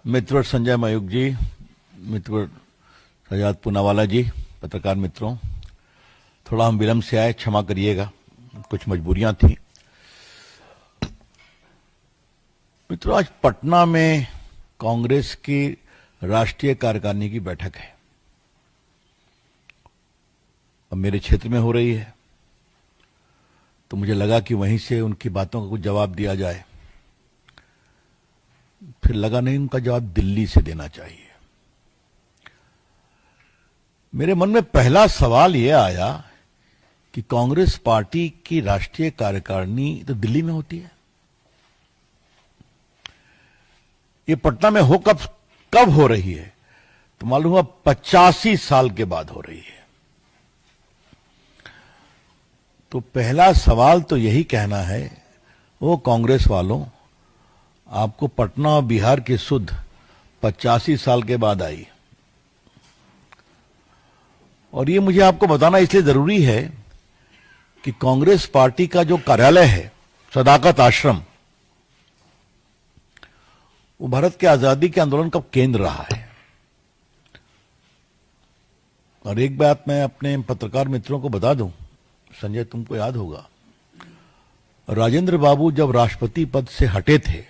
मित्र संजय मयूख जी, मित्र सजाद पूनावाला जी, पत्रकार मित्रों, थोड़ा हम विलंब से आए, क्षमा करिएगा, कुछ मजबूरियां थी। मित्रों, आज पटना में कांग्रेस की राष्ट्रीय कार्यकारिणी की बैठक है। अब मेरे क्षेत्र में हो रही है, तो मुझे लगा कि वहीं से उनकी बातों का कुछ जवाब दिया जाए। फिर लगा नहीं, उनका जवाब दिल्ली से देना चाहिए। मेरे मन में पहला सवाल यह आया कि कांग्रेस पार्टी की राष्ट्रीय कार्यकारिणी तो दिल्ली में होती है, ये पटना में कब हो रही है? तो मालूम हुआ 85 साल के बाद हो रही है। तो पहला सवाल तो यही कहना है, वो कांग्रेस वालों, आपको पटना और बिहार की सुध 85 साल के बाद आई। और ये मुझे आपको बताना इसलिए जरूरी है कि कांग्रेस पार्टी का जो कार्यालय है, सदाकत आश्रम, वो भारत के आजादी के आंदोलन का केंद्र रहा है। और एक बात मैं अपने पत्रकार मित्रों को बता दूं, संजय तुमको याद होगा, राजेंद्र बाबू जब राष्ट्रपति पद से हटे थे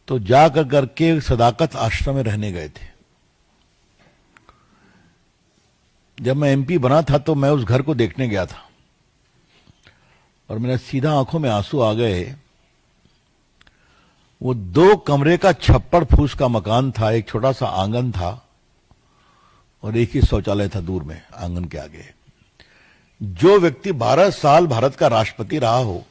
तो जाकर करके सदाकत आश्रम में रहने गए थे। जब मैं एमपी बना था तो मैं उस घर को देखने गया था और मेरे सीधा आंखों में आंसू आ गए। वो 2 कमरे का छप्पड़ फूस का मकान था, एक छोटा सा आंगन था और एक ही शौचालय था दूर में आंगन के आगे। जो व्यक्ति 12 साल भारत का राष्ट्रपति रहा हो,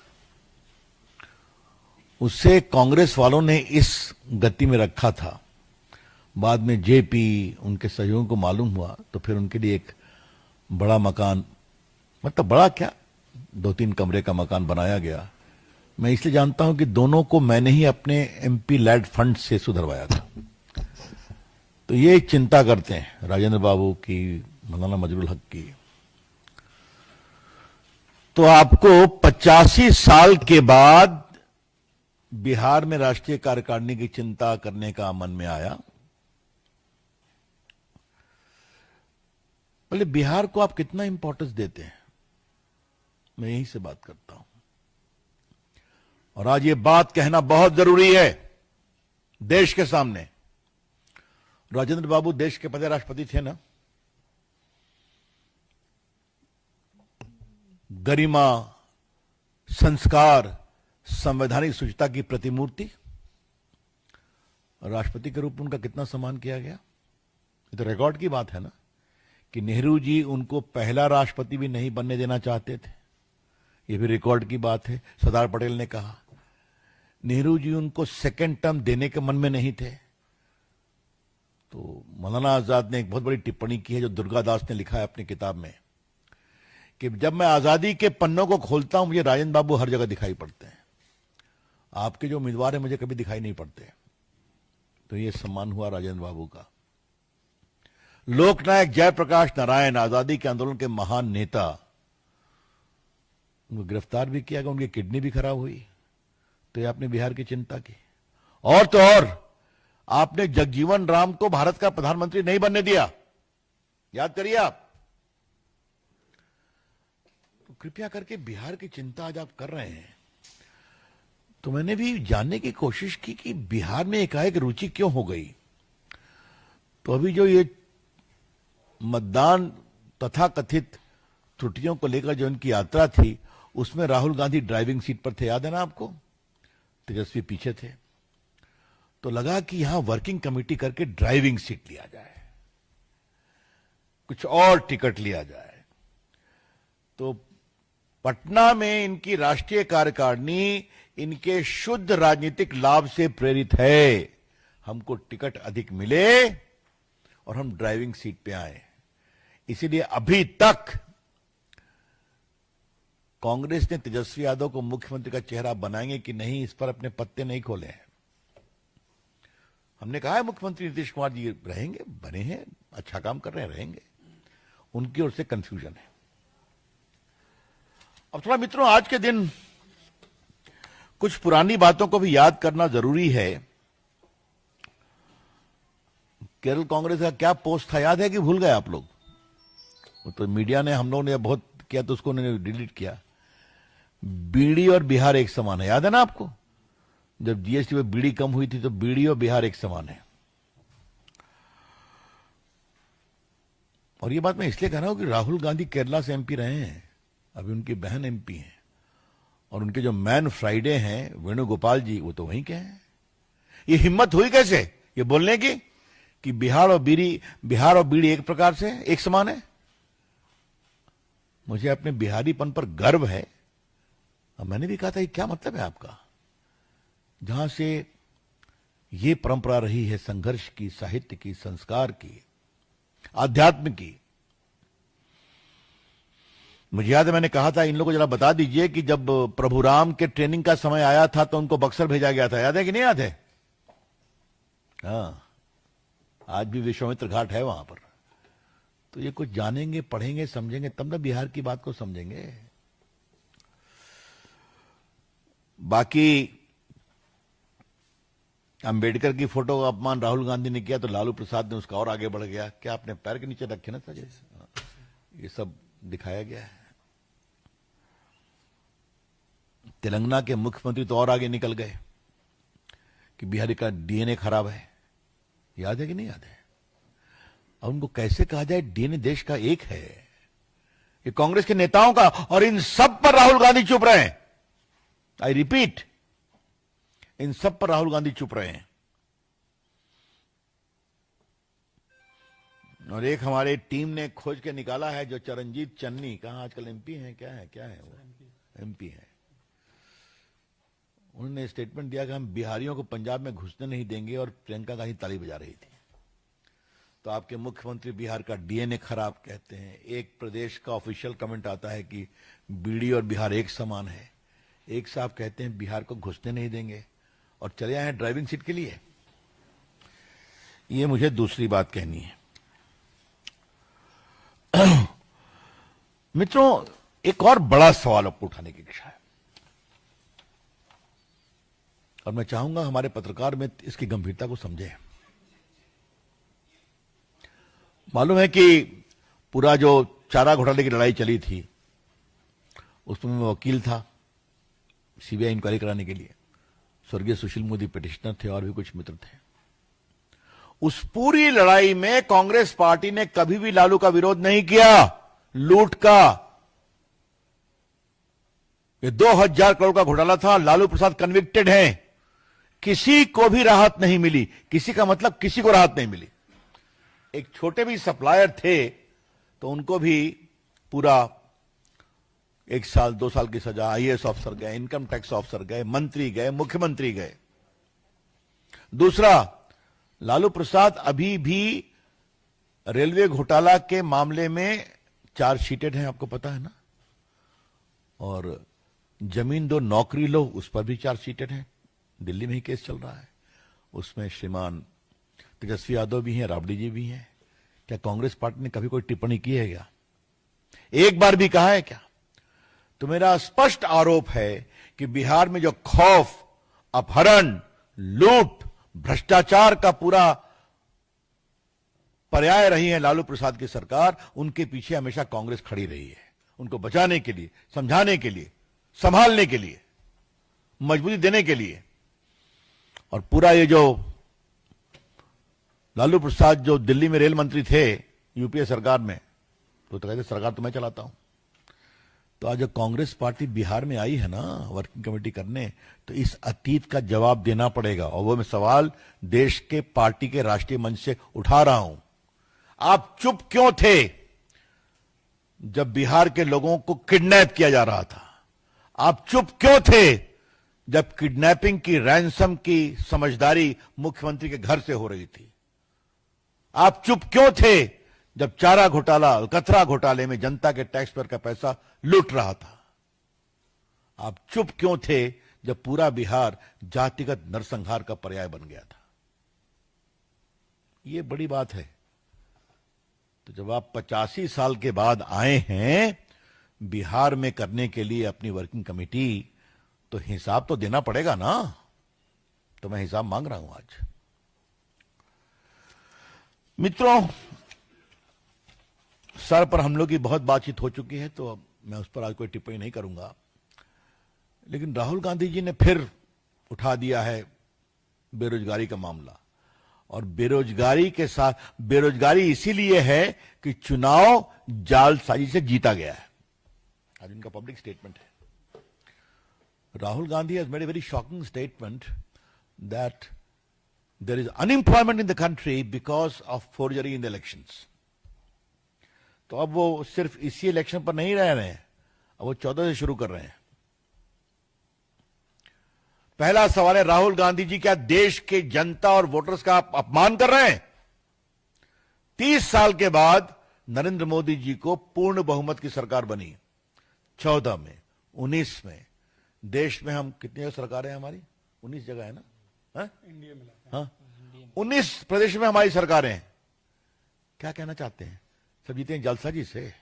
उसे कांग्रेस वालों ने इस गति में रखा था। बाद में जेपी, उनके सहयोगियों को मालूम हुआ तो फिर उनके लिए एक बड़ा मकान, मतलब बड़ा क्या, 2-3 कमरे का मकान बनाया गया। मैं इसलिए जानता हूं कि दोनों को मैंने ही अपने एमपी लैड फंड से सुधरवाया था। तो ये चिंता करते हैं राजेंद्र बाबू की, मौलाना मजरूल हक की। तो आपको 85 साल के बाद बिहार में राष्ट्रीय कार्यकारिणी की चिंता करने का मन में आया। पहले बिहार को आप कितना इंपॉर्टेंस देते हैं, मैं यहीं से बात करता हूं। और आज ये बात कहना बहुत जरूरी है देश के सामने। राजेंद्र बाबू देश के पहले राष्ट्रपति थे ना। गरिमा, संस्कार, संवैधानिक शुचिता की प्रतिमूर्ति। राष्ट्रपति के रूप में उनका कितना सम्मान किया गया, ये तो रिकॉर्ड की बात है ना, कि नेहरू जी उनको पहला राष्ट्रपति भी नहीं बनने देना चाहते थे, ये भी रिकॉर्ड की बात है। सरदार पटेल ने कहा, नेहरू जी उनको सेकंड टर्म देने के मन में नहीं थे। तो मौलाना आजाद ने एक बहुत बड़ी टिप्पणी की है, जो दुर्गादास ने लिखा है अपनी किताब में, कि जब मैं आजादी के पन्नों को खोलता हूं, मुझे राजेंद्र बाबू हर जगह दिखाई पड़ते हैं, आपके जो उम्मीदवार हैं मुझे कभी दिखाई नहीं पड़ते। तो ये सम्मान हुआ राजेंद्र बाबू का। लोकनायक जयप्रकाश नारायण, आजादी के आंदोलन के महान नेता, उनको गिरफ्तार भी किया गया, उनकी किडनी भी खराब हुई। तो ये आपने बिहार की चिंता की। और तो और आपने जगजीवन राम को भारत का प्रधानमंत्री नहीं बनने दिया, याद करिए आप। तो कृपया करके बिहार की चिंता आज आप कर रहे हैं। तो मैंने भी जानने की कोशिश की कि बिहार में एकाएक रुचि क्यों हो गई। तो अभी जो ये मतदान तथाकथित त्रुटियों को लेकर जो इनकी यात्रा थी, उसमें राहुल गांधी ड्राइविंग सीट पर थे, याद है ना आपको, तेजस्वी पीछे थे। तो लगा कि यहां वर्किंग कमेटी करके ड्राइविंग सीट लिया जाए, कुछ और टिकट लिया जाए। तो पटना में इनकी राष्ट्रीय कार्यकारिणी इनके शुद्ध राजनीतिक लाभ से प्रेरित है। हमको टिकट अधिक मिले और हम ड्राइविंग सीट पे आए। इसीलिए अभी तक कांग्रेस ने तेजस्वी यादव को मुख्यमंत्री का चेहरा बनाएंगे कि नहीं, इस पर अपने पत्ते नहीं खोले हैं। हमने कहा है मुख्यमंत्री नीतीश कुमार जी रहेंगे, बने हैं, अच्छा काम कर रहे हैं, रहेंगे। उनकी ओर से कंफ्यूजन है। अब थोड़ा मित्रों, आज के दिन कुछ पुरानी बातों को भी याद करना जरूरी है। केरल कांग्रेस का क्या पोस्ट था, याद है कि भूल गए आप लोग? वो तो मीडिया ने, हम लोगों ने बहुत किया तो उसको उन्होंने डिलीट किया। बीड़ी और बिहार एक समान है, याद है ना आपको? जब जीएसटी में बीड़ी कम हुई थी तो बीड़ी और बिहार एक समान है। और ये बात मैं इसलिए कह रहा हूं कि राहुल गांधी केरला से एमपी रहे हैं, अभी उनकी बहन एमपी हैं, और उनके जो मैन फ्राइडे हैं वेणुगोपाल जी, वो तो वहीं के हैं। ये हिम्मत हुई कैसे ये बोलने की कि बिहार और बीड़ी एक प्रकार से एक समान है? मुझे अपने बिहारीपन पर गर्व है। और मैंने भी कहा था, ये क्या मतलब है आपका? जहां से ये परंपरा रही है संघर्ष की, साहित्य की, संस्कार की, आध्यात्म की। मुझे याद है मैंने कहा था, इन लोगों को जरा बता दीजिए कि जब प्रभु राम के ट्रेनिंग का समय आया था तो उनको बक्सर भेजा गया था, याद है कि नहीं याद है? हाँ, आज भी विश्वामित्र घाट है वहां पर। तो ये कुछ जानेंगे, पढ़ेंगे, समझेंगे, तब ना बिहार की बात को समझेंगे। बाकी अंबेडकर की फोटो का अपमान राहुल गांधी ने किया तो लालू प्रसाद ने उसका और आगे बढ़ गया। क्या आपने पैर के नीचे रखे ना था? ये सब दिखाया गया है। तेलंगाना के मुख्यमंत्री तो और आगे निकल गए कि बिहारी का डीएनए खराब है, याद है कि नहीं याद है? और उनको कैसे कहा जाए डीएनए देश का एक है? ये कांग्रेस के नेताओं का, और इन सब पर राहुल गांधी चुप रहे हैं। आई रिपीट, इन सब पर राहुल गांधी चुप रहे हैं। और एक हमारे टीम ने खोज के निकाला है, जो चरणजीत चन्नी, कहां आजकल एमपी हैं, क्या है वो एमपी है, उन्होंने स्टेटमेंट दिया कि हम बिहारियों को पंजाब में घुसने नहीं देंगे, और प्रियंका गांधी ताली बजा रही थी। तो आपके मुख्यमंत्री बिहार का डीएनए खराब कहते हैं। एक प्रदेश का ऑफिशियल कमेंट आता है कि बीड़ी और बिहार एक समान है। एक साहब कहते हैं बिहार को घुसने नहीं देंगे, और चले आए हैं ड्राइविंग सीट के लिए। ये मुझे दूसरी बात कहनी है। मित्रों, एक और बड़ा सवाल आपको उठाने की इच्छा है, और मैं चाहूंगा हमारे पत्रकार में इसकी गंभीरता को समझे। मालूम है कि पूरा जो चारा घोटाले की लड़ाई चली थी, उसमें मैं वकील था सीबीआई इंक्वायरी कराने के लिए। स्वर्गीय सुशील मोदी पिटिशनर थे, और भी कुछ मित्र थे। उस पूरी लड़ाई में कांग्रेस पार्टी ने कभी भी लालू का विरोध नहीं किया। लूट का ये 2000 करोड़ का घोटाला था, लालू प्रसाद कन्विक्टेड हैं, किसी को भी राहत नहीं मिली। किसी का मतलब किसी को राहत नहीं मिली। एक छोटे भी सप्लायर थे तो उनको भी पूरा 1 साल 2 साल की सजा। आईएएस ऑफिसर गए, इनकम टैक्स ऑफिसर गए, मंत्री गए, मुख्यमंत्री गए। दूसरा, लालू प्रसाद अभी भी रेलवे घोटाला के मामले में चार्जशीटेड हैं, आपको पता है ना? और जमीन दो नौकरी लो, उस पर भी चार्जशीटेड हैं। दिल्ली में ही केस चल रहा है, उसमें श्रीमान तेजस्वी यादव भी हैं, राबड़ी जी भी हैं। क्या कांग्रेस पार्टी ने कभी कोई टिप्पणी की है क्या? एक बार भी कहा है क्या? तो मेरा स्पष्ट आरोप है कि बिहार में जो खौफ, अपहरण, लूट, भ्रष्टाचार का पूरा पर्याय रही है लालू प्रसाद की सरकार, उनके पीछे हमेशा कांग्रेस खड़ी रही है, उनको बचाने के लिए, समझाने के लिए, संभालने के लिए, मजबूती देने के लिए। और पूरा ये जो लालू प्रसाद जो दिल्ली में रेल मंत्री थे यूपीए सरकार में, तो कहते सरकार तो मैं चलाता हूं। तो आज जो कांग्रेस पार्टी बिहार में आई है ना वर्किंग कमेटी करने, तो इस अतीत का जवाब देना पड़ेगा। और वो मैं सवाल देश के पार्टी के राष्ट्रीय मंच से उठा रहा हूं। आप चुप क्यों थे जब बिहार के लोगों को किडनैप किया जा रहा था? आप चुप क्यों थे जब किडनैपिंग की, रैंसम की समझदारी मुख्यमंत्री के घर से हो रही थी? आप चुप क्यों थे जब चारा घोटाला, कचरा घोटाले में जनता के टैक्स पेयर का पैसा लूट रहा था? आप चुप क्यों थे जब पूरा बिहार जातिगत नरसंहार का पर्याय बन गया था? यह बड़ी बात है। तो जब आप 85 साल के बाद आए हैं बिहार में करने के लिए अपनी वर्किंग कमेटी, तो हिसाब तो देना पड़ेगा ना। तो मैं हिसाब मांग रहा हूं आज। मित्रों, सर पर हम लोग की बहुत बातचीत हो चुकी है, तो अब मैं उस पर आज कोई टिप्पणी नहीं करूंगा। लेकिन राहुल गांधी जी ने फिर उठा दिया है बेरोजगारी का मामला, और बेरोजगारी के साथ बेरोजगारी इसीलिए है कि चुनाव जालसाजी से जीता गया है। आज इनका पब्लिक स्टेटमेंट है। Rahul Gandhi has made a very shocking statement that there is unemployment in the country because of forgery in the elections. तो अब वो सिर्फ इसी इलेक्शन पर नहीं रह रहे हैं, अब वो 14 से शुरू कर रहे हैं। पहला सवाल है, राहुल गांधी जी क्या देश के जनता और वोटर्स का अपमान कर रहे हैं? 30 साल के बाद नरेंद्र मोदी जी को पूर्ण बहुमत की सरकार बनी। 14 में, 19 में, देश में हम कितनी सरकार है हमारी? 19 जगह है ना? इंडिया में, हाँ, 19 प्रदेश में हमारी सरकारें हैं। क्या कहना चाहते हैं? सब जीते हैं जलसाजी से।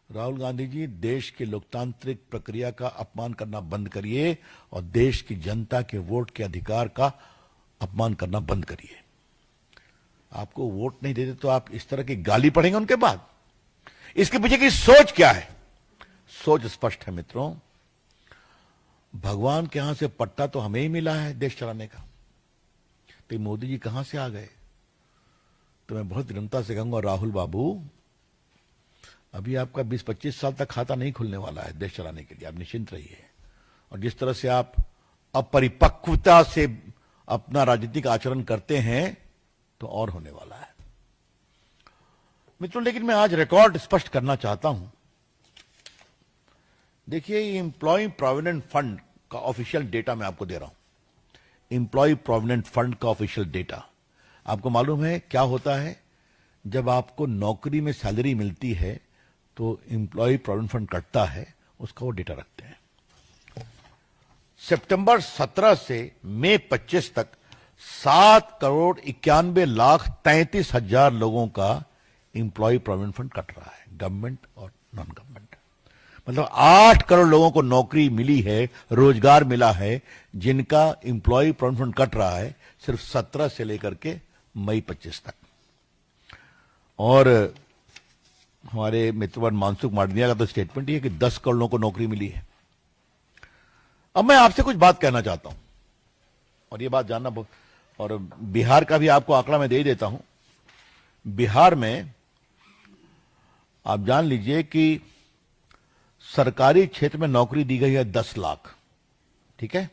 राहुल गांधी जी, देश की लोकतांत्रिक प्रक्रिया का अपमान करना बंद करिए और देश की जनता के वोट के अधिकार का अपमान करना बंद करिए। आपको वोट नहीं देते तो आप इस तरह की गाली पढ़ेंगे उनके बाद? इसके पीछे की सोच क्या है? सोच स्पष्ट है मित्रों। भगवान के यहां से पट्टा तो हमें ही मिला है देश चलाने का, तो मोदी जी कहां से आ गए? तो मैं बहुत विनम्रता से कहूंगा, राहुल बाबू, अभी आपका 20-25 साल तक खाता नहीं खुलने वाला है देश चलाने के लिए। आप निश्चिंत रहिए। और जिस तरह से आप अपरिपक्वता से अपना राजनीतिक आचरण करते हैं तो और होने वाला है मित्रों। लेकिन मैं आज रिकॉर्ड स्पष्ट करना चाहता हूं। देखिए, एम्प्लॉय प्रोविडेंट फंड का ऑफिशियल डेटा मैं आपको दे रहा हूं। एम्प्लॉय प्रोविडेंट फंड का ऑफिशियल डेटा आपको मालूम है क्या होता है? जब आपको नौकरी में सैलरी मिलती है तो एम्प्लॉय प्रोविडेंट फंड कटता है, उसका वो डेटा रखते हैं। सितंबर 17 से मई 25 तक 7,91,33,000 लोगों का एम्प्लॉय प्रोविडेंट फंड कट रहा है, गवर्नमेंट और नॉन गवर्नमेंट। मतलब 8 करोड़ लोगों को नौकरी मिली है, रोजगार मिला है, जिनका एम्प्लॉय प्रोविडेंट फंड कट रहा है सिर्फ 17 से लेकर के मई 25 तक। और हमारे मित्रवन मानसुख मांडविया का तो स्टेटमेंट ही है कि 10 करोड़ लोगों को नौकरी मिली है। अब मैं आपसे कुछ बात कहना चाहता हूं, और ये बात जानना बहुत, और बिहार का भी आपको आंकड़ा मैं दे ही देता हूं। बिहार में आप जान लीजिए कि सरकारी क्षेत्र में नौकरी दी गई है 10 लाख। ठीक है,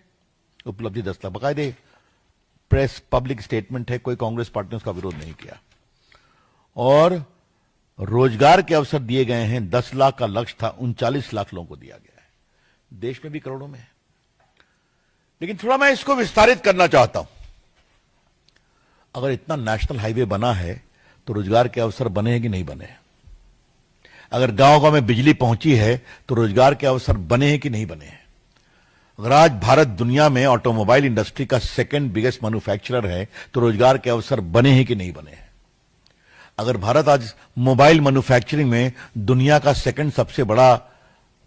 उपलब्धि 10 लाख, बकायदे प्रेस पब्लिक स्टेटमेंट है, कोई कांग्रेस पार्टी ने उसका विरोध नहीं किया। और रोजगार के अवसर दिए गए हैं, 10 लाख का लक्ष्य था, 39 लाख लोगों को दिया गया है। देश में भी करोड़ों में है। लेकिन थोड़ा मैं इसको विस्तारित करना चाहता हूं। अगर इतना नेशनल हाईवे बना है तो रोजगार के अवसर बने हैं कि नहीं बने हैं? अगर गांव-गांव में बिजली पहुंची है तो रोजगार के अवसर बने हैं कि नहीं बने हैं? अगर आज भारत दुनिया में ऑटोमोबाइल इंडस्ट्री का सेकंड बिगेस्ट मैन्युफैक्चरर है तो रोजगार के अवसर बने हैं कि नहीं बने हैं? अगर भारत आज मोबाइल मैन्युफैक्चरिंग में दुनिया का सेकंड सबसे बड़ा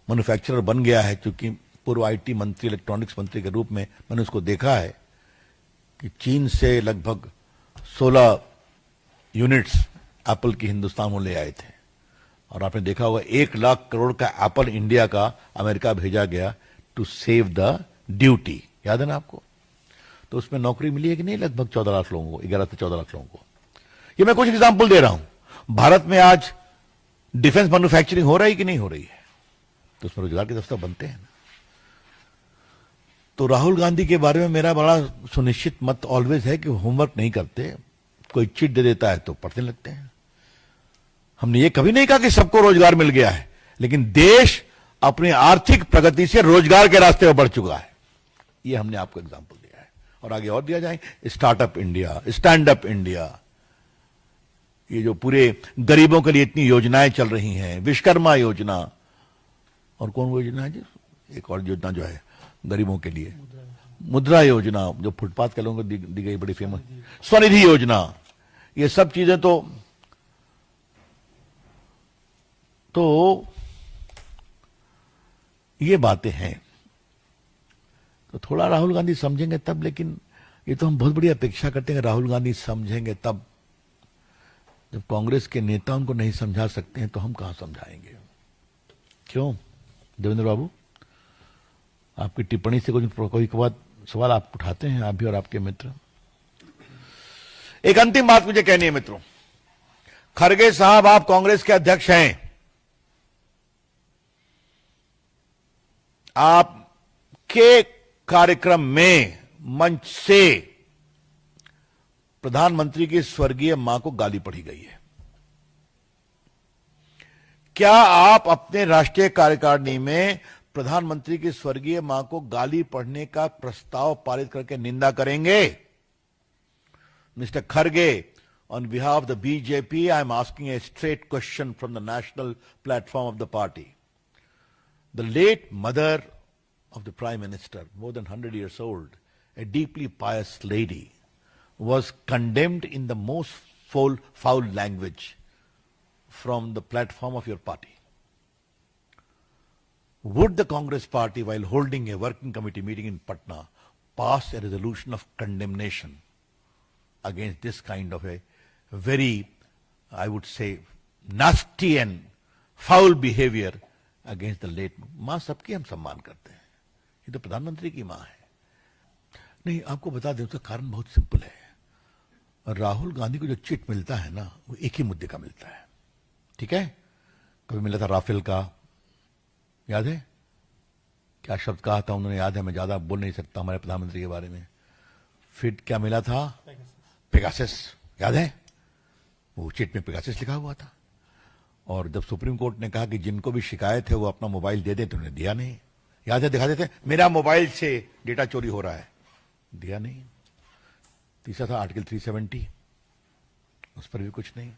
मैन्युफैक्चरर बन गया है, क्योंकि पूर्व आईटी मंत्री, इलेक्ट्रॉनिक्स मंत्री के रूप में मैंने उसको देखा है कि चीन से लगभग 16 यूनिट्स एप्पल की हिंदुस्तान में ले आए थे। और आपने देखा होगा 1 लाख करोड़ का एप्पल इंडिया का अमेरिका भेजा गया टू सेव द ड्यूटी, याद है ना आपको? तो उसमें नौकरी मिली है कि नहीं? लगभग 14 लाख लोगों को, 11 से 14 लाख लोगों को। ये मैं कुछ एग्जाम्पल दे रहा हूं। भारत में आज डिफेंस मैन्युफैक्चरिंग हो रही है कि नहीं हो रही है? तो उसमें रोजगार के दफ्तर बनते हैं ना। तो राहुल गांधी के बारे में मेरा बड़ा सुनिश्चित मत ऑलवेज है कि होमवर्क नहीं करते, कोई चिट दे देता है तो पढ़ने लगते हैं। हमने ये कभी नहीं कहा कि सबको रोजगार मिल गया है, लेकिन देश अपनी आर्थिक प्रगति से रोजगार के रास्ते पर बढ़ चुका है। ये हमने आपको एग्जांपल दिया है, और आगे और दिया जाएगा। Startup India, stand up India, ये जो पूरे गरीबों के लिए इतनी योजनाएं चल रही हैं, विश्वकर्मा योजना, और कौन योजना है जी? एक और योजना जो है गरीबों के लिए, मुद्रा योजना, जो फुटपाथ के लोगों को दी गई, बड़ी फेमस स्वनिधि योजना। ये सब चीजें तो ये बातें हैं। तो थोड़ा राहुल गांधी समझेंगे तब, लेकिन ये तो हम बहुत बड़ी अपेक्षा करते हैं कि राहुल गांधी समझेंगे तब। जब कांग्रेस के नेता उनको नहीं समझा सकते हैं तो हम कहां समझाएंगे? क्यों देवेंद्र बाबू, आपकी टिप्पणी से कोई सवाल आप उठाते हैं, आप भी और आपके मित्र? एक अंतिम बात मुझे कहनी है मित्रों। खरगे साहब, आप कांग्रेस के अध्यक्ष हैं। आपके कार्यक्रम में मंच से प्रधानमंत्री की स्वर्गीय मां को गाली पढ़ी गई है। क्या आप अपने राष्ट्रीय कार्यकारिणी में प्रधानमंत्री की स्वर्गीय मां को गाली पढ़ने का प्रस्ताव पारित करके निंदा करेंगे? Mister Kharge, on behalf of the BJP, I am asking a straight question from the national platform of the party. The late mother of the Prime Minister, more than 100 years old, a deeply pious lady, was condemned in the most foul language from the platform of your party. Would the Congress party, while holding a working committee meeting in Patna, pass a resolution of condemnation against this kind of a very, I would say, nasty and foul behavior against the late मां? सबकी हम सम्मान करते हैं, ये तो प्रधानमंत्री की मां है। नहीं, आपको बता दें, उसका कारण बहुत सिंपल है। राहुल गांधी को जो चिट मिलता है ना, वो एक ही मुद्दे का मिलता है। ठीक है, कभी मिला था राफेल का, याद है क्या शब्द कहा था उन्होंने? याद है, मैं ज्यादा बोल नहीं सकता हमारे प्रधानमंत्री के बारे में। फिर क्या मिला था? पेगासस, याद है? वो चिट में पेगासस लिखा हुआ था। और जब सुप्रीम कोर्ट ने कहा कि जिनको भी शिकायत है वो अपना मोबाइल दे दे, तो उन्होंने दिया नहीं। याद है, दिखा देते मेरा मोबाइल से डेटा चोरी हो रहा है, दिया नहीं। तीसरा था आर्टिकल 370, उस पर भी कुछ नहीं।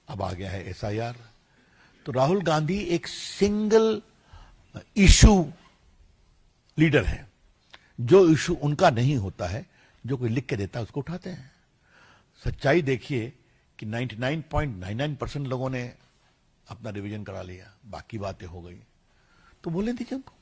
अब आ गया है SIR। तो राहुल गांधी एक सिंगल इशू लीडर है। जो इशू उनका नहीं होता है, जो कोई लिख के देता है, उसको उठाते हैं। सच्चाई देखिए कि 99.99% लोगों ने अपना रिवीजन करा लिया, बाकी बातें हो गई, तो बोलने दीजिए उनको।